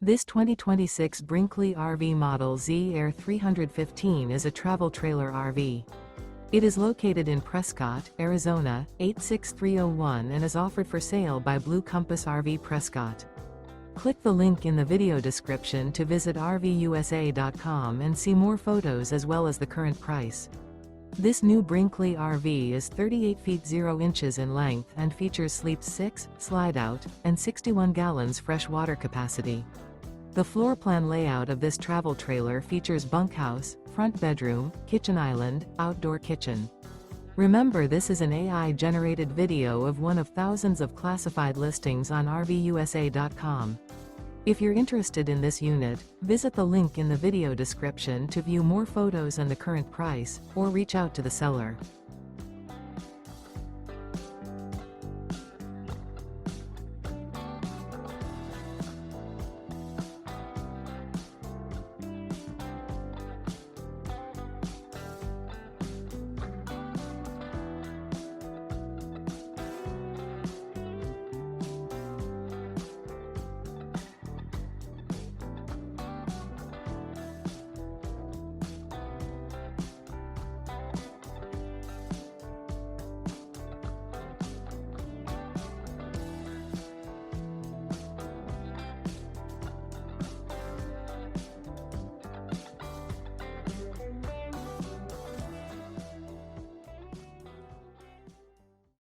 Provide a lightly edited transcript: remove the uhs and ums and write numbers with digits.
This 2026 Brinkley RV Model Z Air 315 is a travel trailer RV. It is located in Prescott, Arizona, 86301 and is offered for sale by Blue Compass RV Prescott. Click the link in the video description to visit RVUSA.com and see more photos as well as the current price. This new Brinkley RV is 38 feet 0 inches in length and features sleep 6, slide-out, and 61 gallons fresh water capacity. The floor plan layout of this travel trailer features bunkhouse, front bedroom, kitchen island, outdoor kitchen. Remember, this is an AI-generated video of one of thousands of classified listings on RVUSA.com. If you're interested in this unit, visit the link in the video description to view more photos and the current price, or reach out to the seller.